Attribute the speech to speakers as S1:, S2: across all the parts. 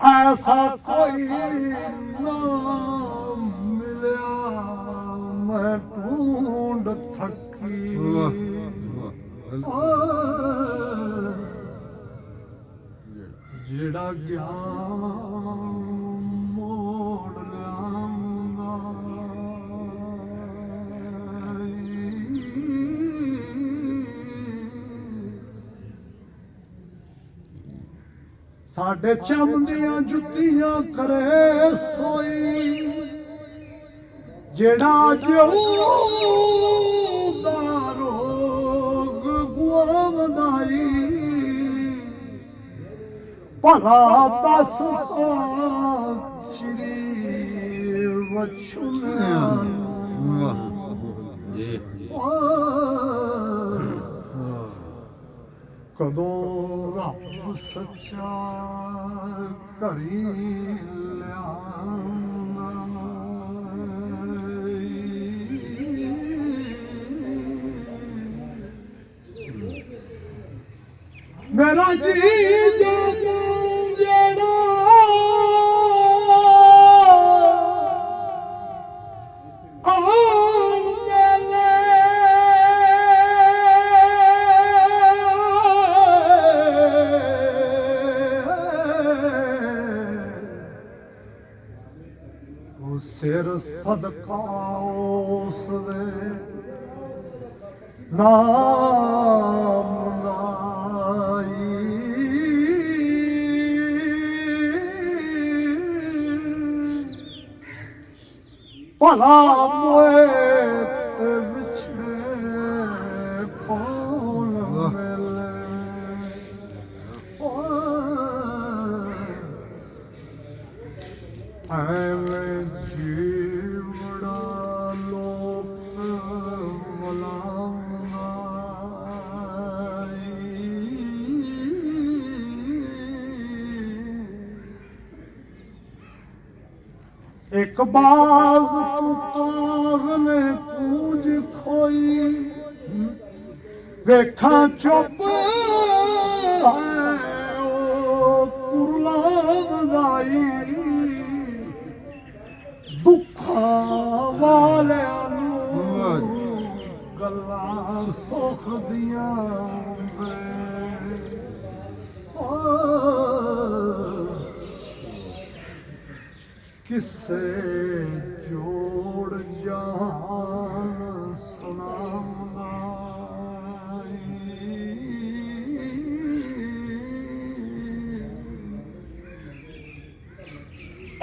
S1: ऐसा कोई ना मिला मैं ढूंढ थकी जेड़ा ज्ञान मोड़ लियांगा साडे चमदियां जुत्तियां करे सोई जेड़ा जिउदा रोग गुआवदाई भला दस श्री वछुनिया कदों रब सच्चा करी मेरा जी जाना जेड़ा आन मेले वो सिर सदका उसदे नाम भला मोए ते बिछड़े कौन मिले ऐवें जीवड़ा लोक वलांगा एक बाज तू कागले कूंज खोई वेखा चुप है ओ कुरला वदाई दुखा वाले गल्ला सुख दिया किसे जोड़ जान सुनाऊंगा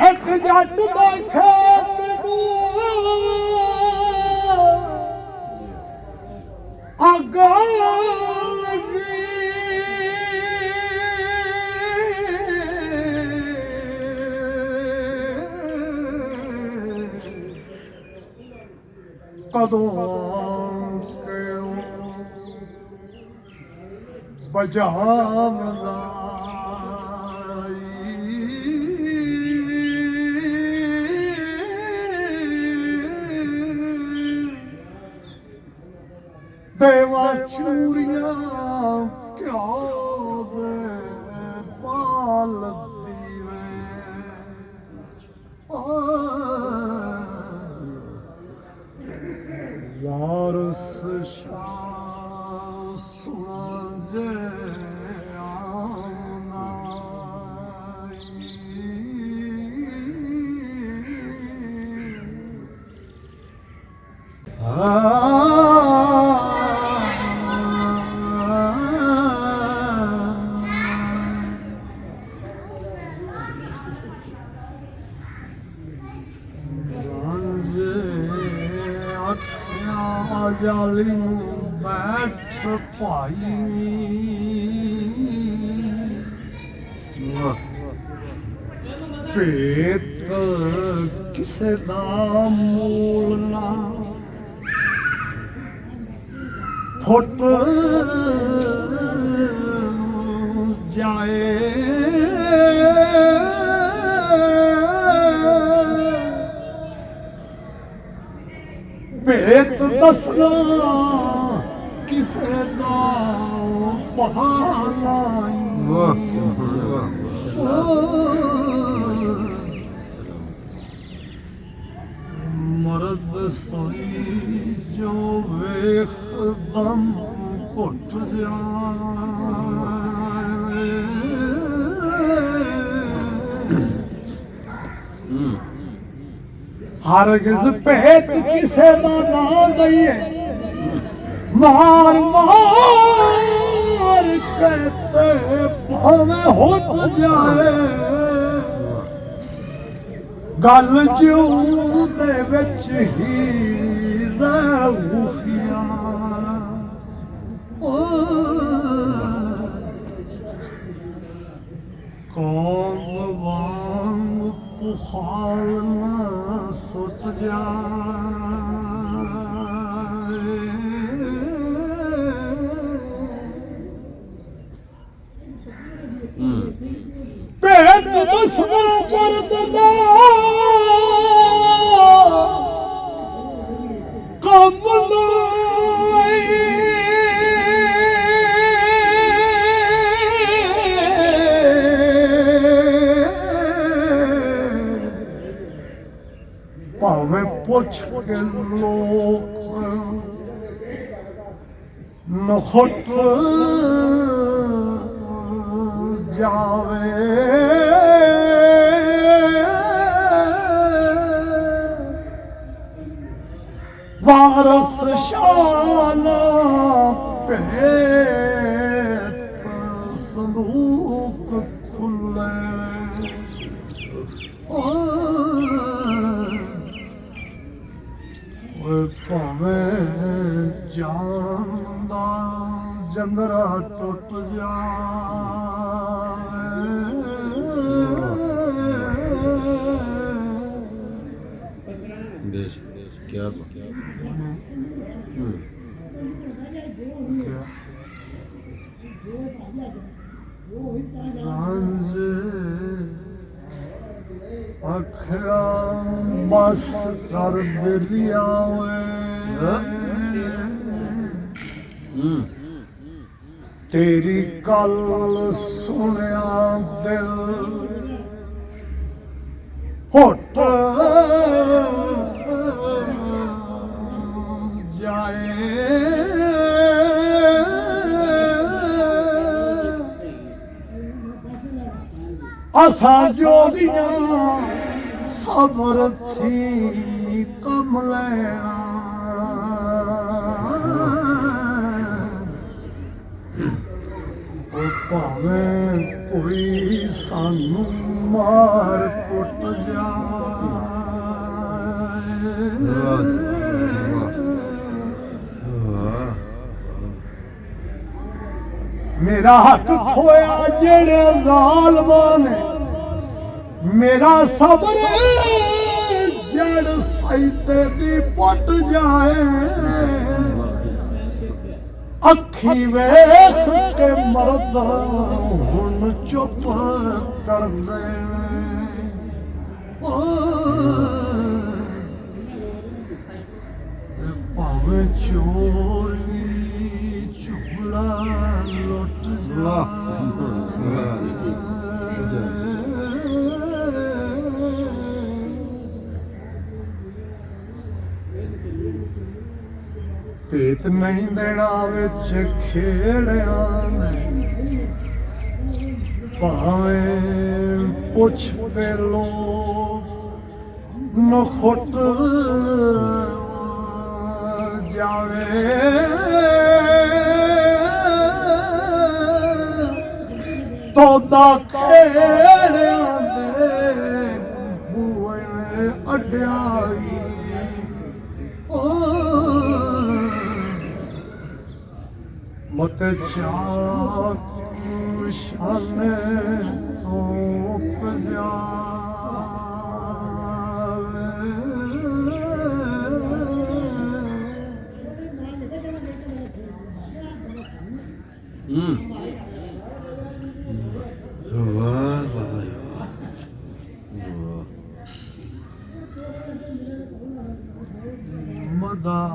S1: एक जट दे खेत अग लगी कदों के बजावदा देवा चूड़ियां क्यों दे पाल दीवे वारिस शाह सुना आना जाली बैठ पाई पेट किसे दा मूल ना फुट जाए ਭੇਤ ਦੱਸਣਾ ਕਿਸੇ ਦਾ ਬਹਾਨਾ ਮਰਦ ਸੋਈ ਜੋ ਵੇਖ ਦਮ ਘੁੱਟ ਜਾਏ ਹਰਗਿਜ਼ ਭੇਤ ਕਿਸੇ ਦਾ ਨਾ ਦਈਏ ਮਾਰ ਮਾਰ ਕਹਤੇ ਭਾਵੇਂ ਹੁੱਟ ਜਾਏ ਗੱਲ ਜੂ ਦੇ ਵਿੱਚ ਹੀ ਰਹਿ ਖੁਫੀਆ ਕੌਮ ਵਾਂਗ ਪੁਖਾਲ ਨਾ ਸੁੱਟ ਜਾਏ ਭੇਤ ਦੱਸਣਾ ਮਰਦ ਦਾ ਕੰਮ ਨਹੀਂ ਭਾਵੇਂ ਪੁੱਛ ਕੇ ਲੋਕ ਨਖੁੱਟ ਜਾਵੇ ਵਾਰਸ ਸ਼ਾਹ ਨਾ ਭੇਤ ਸੰਦੂਕ ਖੁੱਲੇ ਓਏ ਭਾਵੇਂ ਜਾਨ ਦਾ ਜੰਦਰਾ ਟੁੱਟ ਜਾਏ
S2: क्या
S1: रंज अखरा बस कर बिलिया तेरी गल सुनिया दिल होट जाए असा जोड़ियां सबर थी कम लेना ओ भावे कोई सानू मार कुट जाए मेरा हक खोया जेड़े ज़ालिमां ने मेरा सबर जड़ सईते दी पुट जाए अखी वेख के मर्द हुन चुप कर दे भावे चोरी चुपड़ा लुट जा ਭੇਤ ਨਹੀਂ ਦੇਣਾ ਵਿੱਚ ਖੇੜਿਆਂ ਨੇ ਭਾਵੇਂ ਪੁੱਛ ਕੇ ਲੋਕ ਨਖੁੱਟ ਜਾਵੇ ਤੋਦਾ ਖੇੜਿਆਂ ਦੇ ਬੂਏ ਅੱਡਿਆਈ मत चाक शाने तोप मदा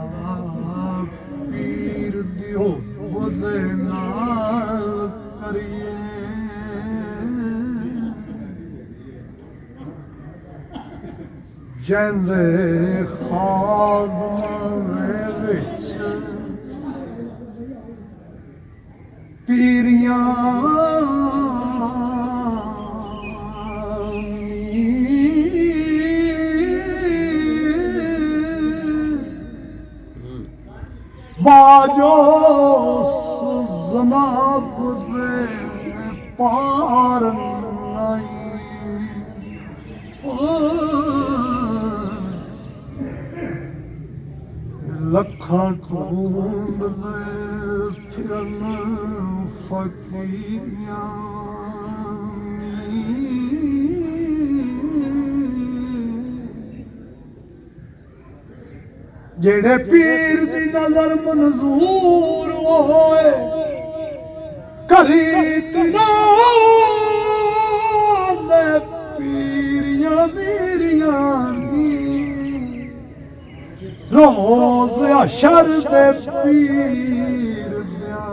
S1: जैंदे खादमां विच पीरियां बाजो जनाब दे पार लखा ढूंढ दे फिरन फकीरियां जेड़े पीर दी नजर मंजूर होए करी तिना दे पीरियां मेरियां रोज अशर दे पीर दिया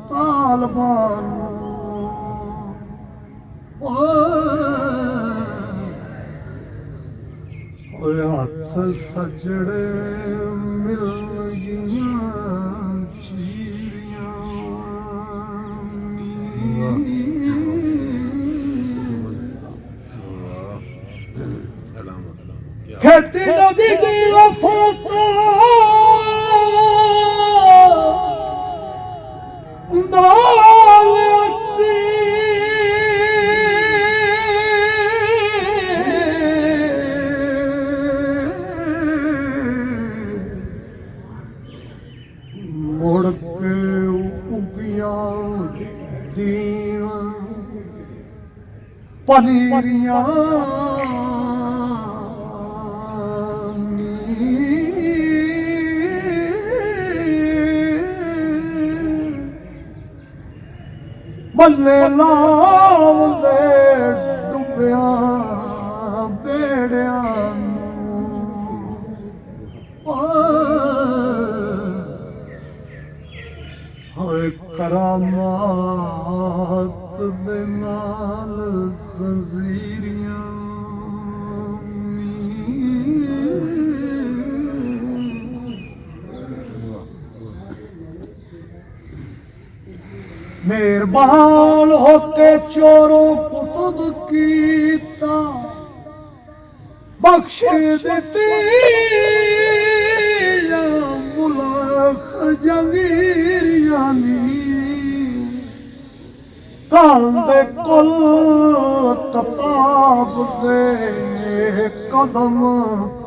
S1: तालबान हथ सजड़े मिल गईयां चीरियां खेती नबी दी वफात नाल अटी मुड़ के उगियां दीन पनीरियां बल्ले लाव दे डुबिया बेड़िया होए करामात दे नाल जंजीरियां मेहरबान होके चोरों कुतुब कीता बख्श देती मुल्क जंगीरियानी काल दे कुल किताब दे कदम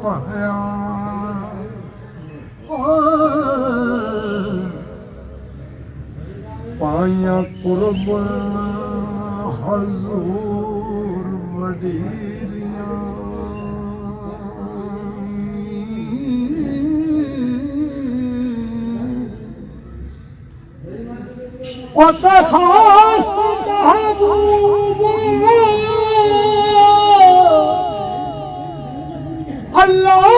S1: भरिया पाया कुर्ब हजूर वडीरियां वता खास महबूब अल्लाह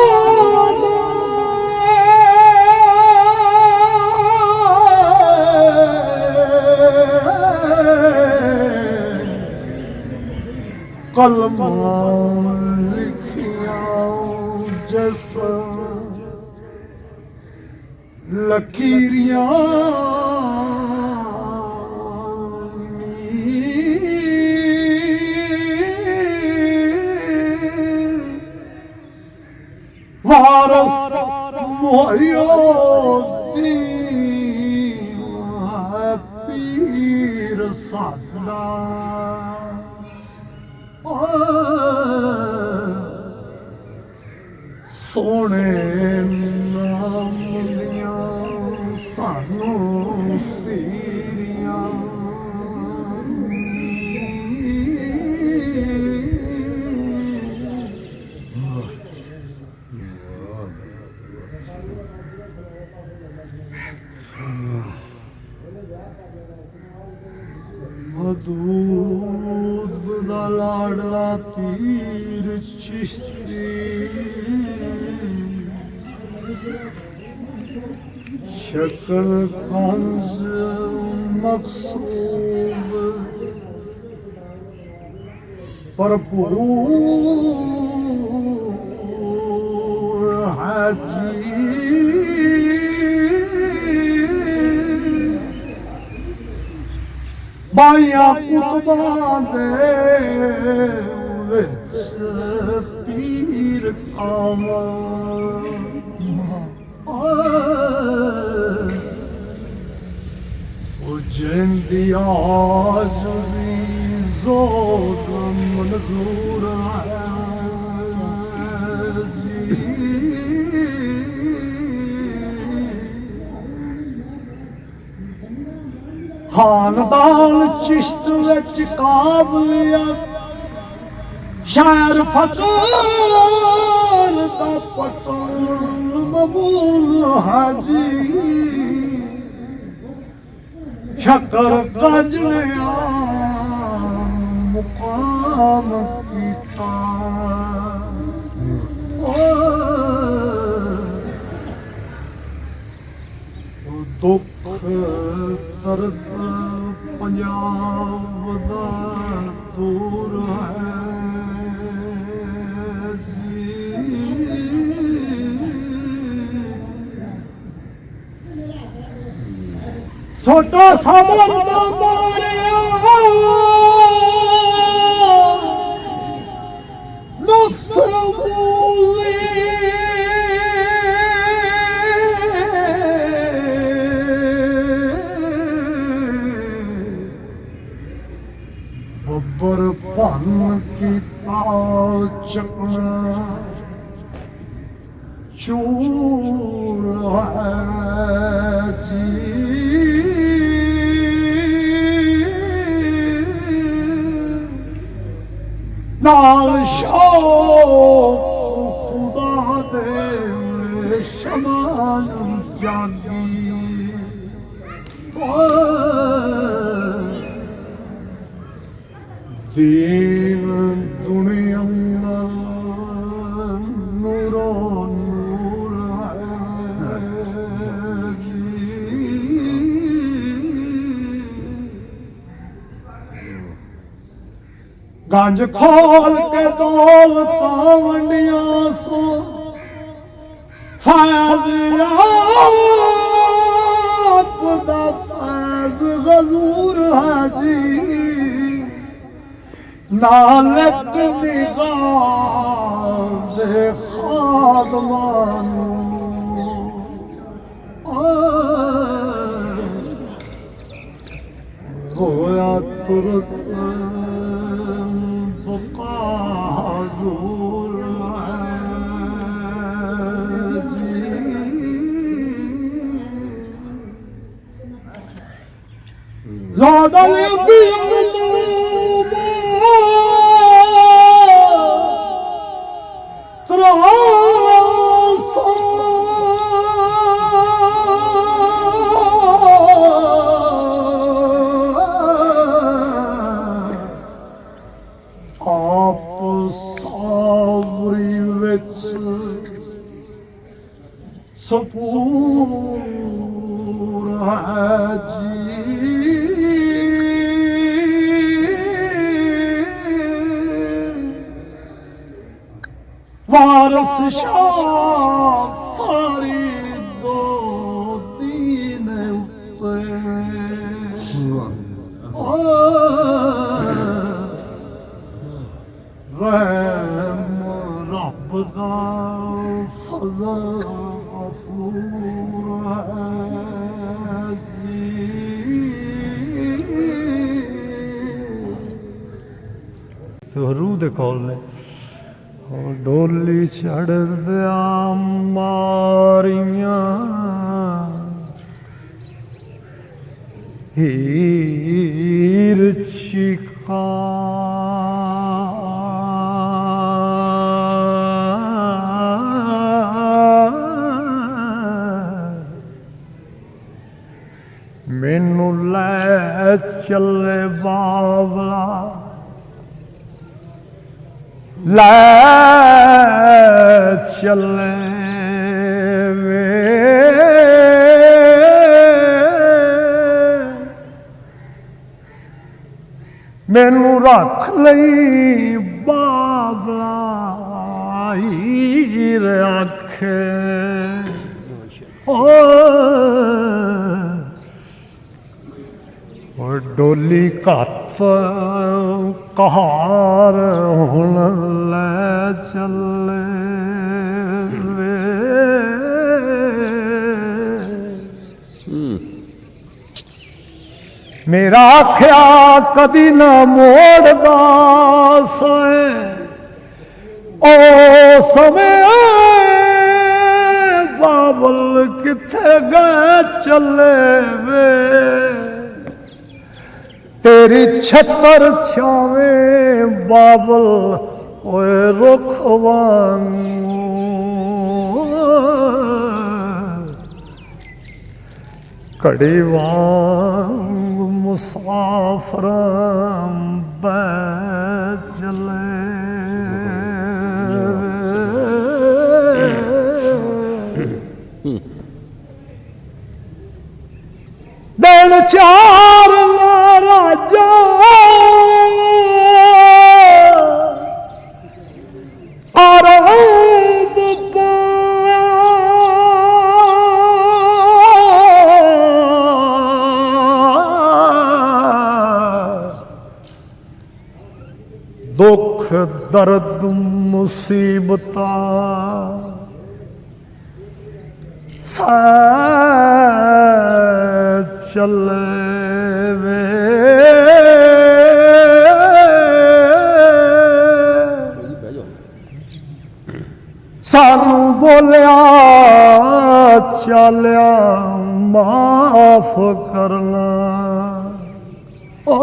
S1: कलम लिखिया जैसा लकीरियां वारस मोहियो पीर साधना सोने नाम दियां सानू तेरियां मदूद दा लाडला पीर चिश्ती शक्ल कंज मकसूद भरपूर जी बाया कुतबा दे विच पीर कामल ओ जिंदी आज़ी ज़ोर मंजूर है खानदान चिश्त विच काबलियत शायर फकीर दा पटन ममूल हाजी शक्कर गंज ने मुकाम कीता दुख दर्द पंजाब दा दूर है छोटा समर दा मारिया नफ्स मूली बब्बर भन कीता चकना चूर है जी नाल शौक खुदा दे शमान जागी दीन दुनिया नूरो नूर है गंज खोल के दौलत वंडिया सो फैज आपदा फैज गजूर है जी नालक निगाह खादमानू होया तुरत बकाजूर ज़्यादा सपूर है जी वारिस शाह सारी दो दीन रहम रब दा फज़ल रूह दे खोल ने डोली चढ़ दिया मारियां हीर चिखा मैनू लै चले बाबला लै चले वे मैनू रख लई बाबला शाहीर आखे और डोली घत कहार हुण लै चले वे मेरा आख्या कदी ना मोड़दा सै ओ समय बाबल किथे गए चले वे तेरी छतर छावे बाबल ओए रुख वांगू कड़ी वांग मुसाफर चले दिन चार राजा आराम पाया दुख दर्द मुसीबता चले वे सानू बोलिया चलिया माफ करना ओ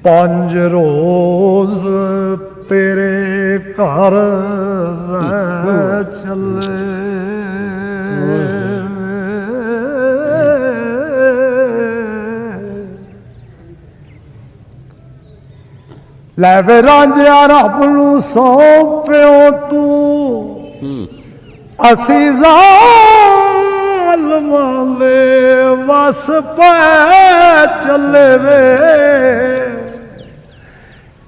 S1: 5 रोज तेरे घर रह चले लै वे रांझिया रब नूं सौंपियो तू असी ज़ालिमां दे वस पै चले वे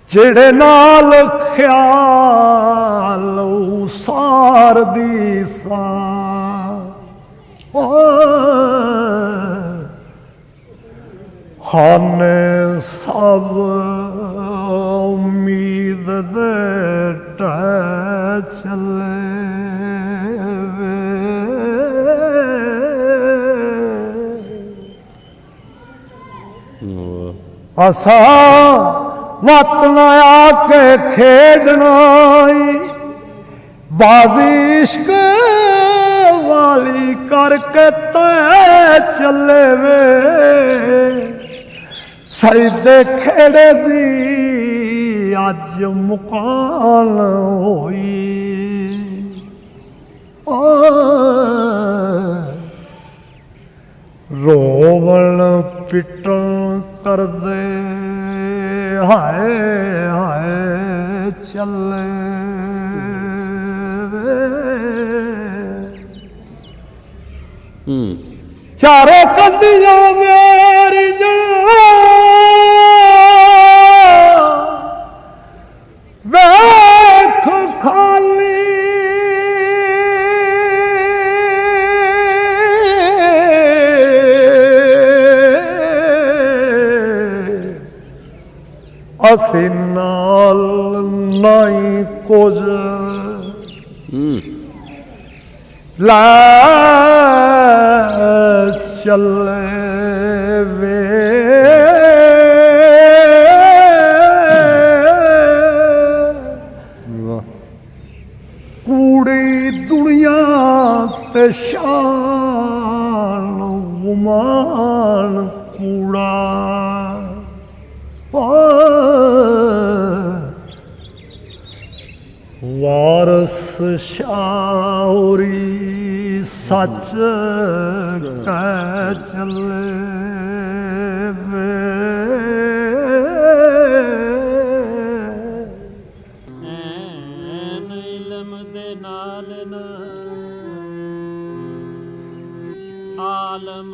S1: जेड़े नाल ख्याल सार दी सा हाने सब उम्मीद दे टह चले असा वत न आके खेडना बाजी इश्क वाली करके तय चले वे सईदे खेड़े दी अज मुकान होई रोवण पिटन कर दे हाय हाय चले चारों कंदियां मेरियां वेख खाली असी नाल नहीं कुछ ला चले वे कूड़ी दुनिया ते शान गुमान कूड़ा वारिस शाहरी सच कह चले
S2: इल्म दे नाल न आलम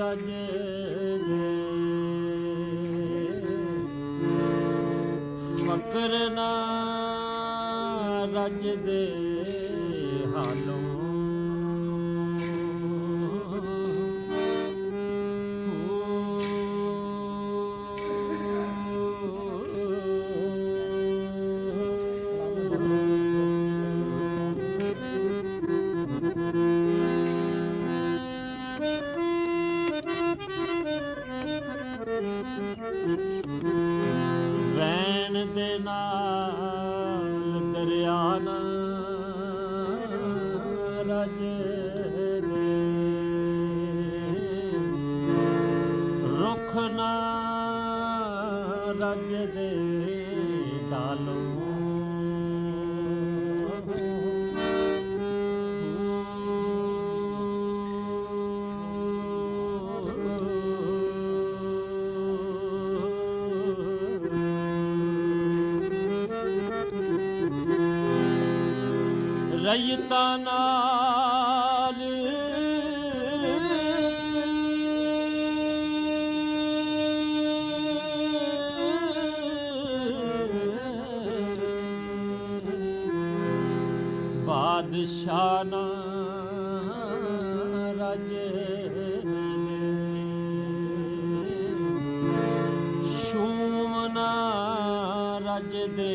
S2: रज ਸ਼ੁਕਰ ਨਾ ਰੱਜ ਦੇ ਹਾਲੋਂ ਵੈਣ ਦੇ ਨਾਲ ਦਰਿਆ ਨਾ ਰਜ ਦੇ ਰੁੱਖ ਨਾ ਰਜ ਦੇ ਡਾਲੋਂ ਰਈਤਾਂ ਨਾਲ ਬਾਦਸ਼ਾਹ ਨਾ ਰਾਜੇ ਸ਼ੂਮ ਨਾ ਰਾਜੇ ਦੇ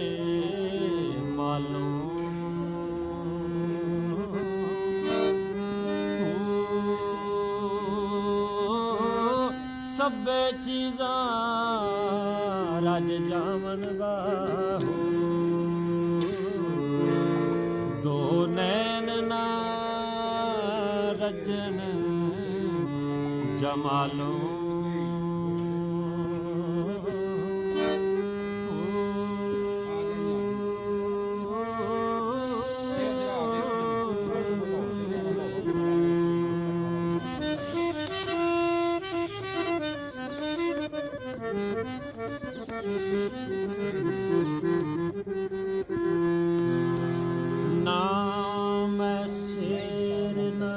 S2: ਮਾਲੋਂ ਸਭੇ ਚੀਜ਼ਾਂ ਰਜ ਜਾਵਨ ਬਾਹੂ ਦੋ ਨੈਣ ਨਾ ਰਜਨ ਜਮਾਲੋਂ ਨਾ ਮੈਂ ਸ਼ੇਰ ਨਾ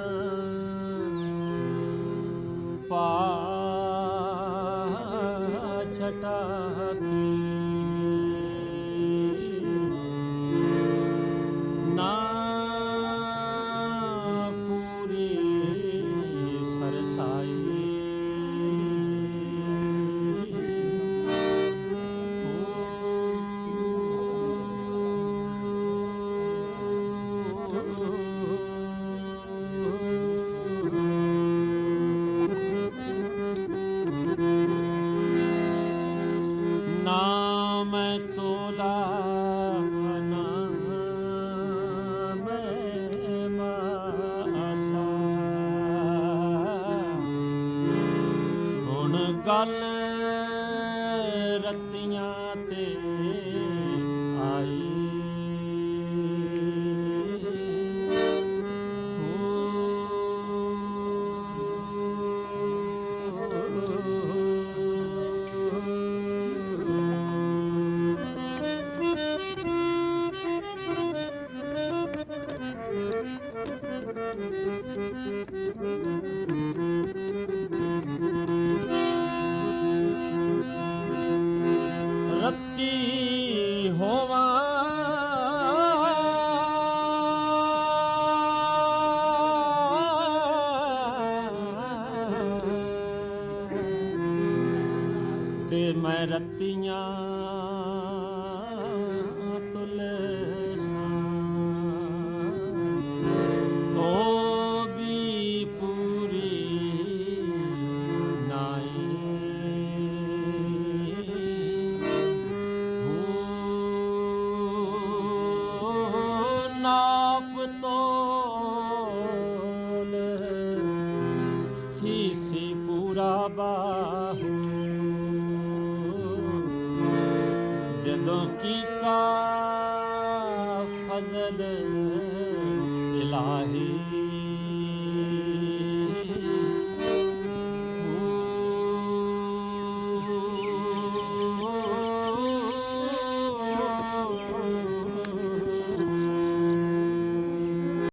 S2: ਪਾ ਛਟਾ ਕੀ ਨਾ ਪੂਰੀ ਸਰਸਾਈ ਨਾ ਮੈਂ ਤੋਲਾ ਨਾ ਮੈਂ ਮਾਸਾ ਹੁਣ ਗੱਲ ਰਤੀਆਂ ਤੇ ਆਈ ਰੱਤੀ ਹੋਵਾਂ ਤੇ ਮੈਂ ਰੱਤੀਆਂ ਤੁਲਸਾਂ ਉਹ ਵੀ ਪੂਰੀ ਨਾਈ ਨਾਪ ਤੋਲ ਥੀ ਸੀ ਪੂਰਾ ਬਾਹੂ ਜਦੋਂ ਕੀਤਾ ਫਜ਼ਲ ਇਲਾਹੀ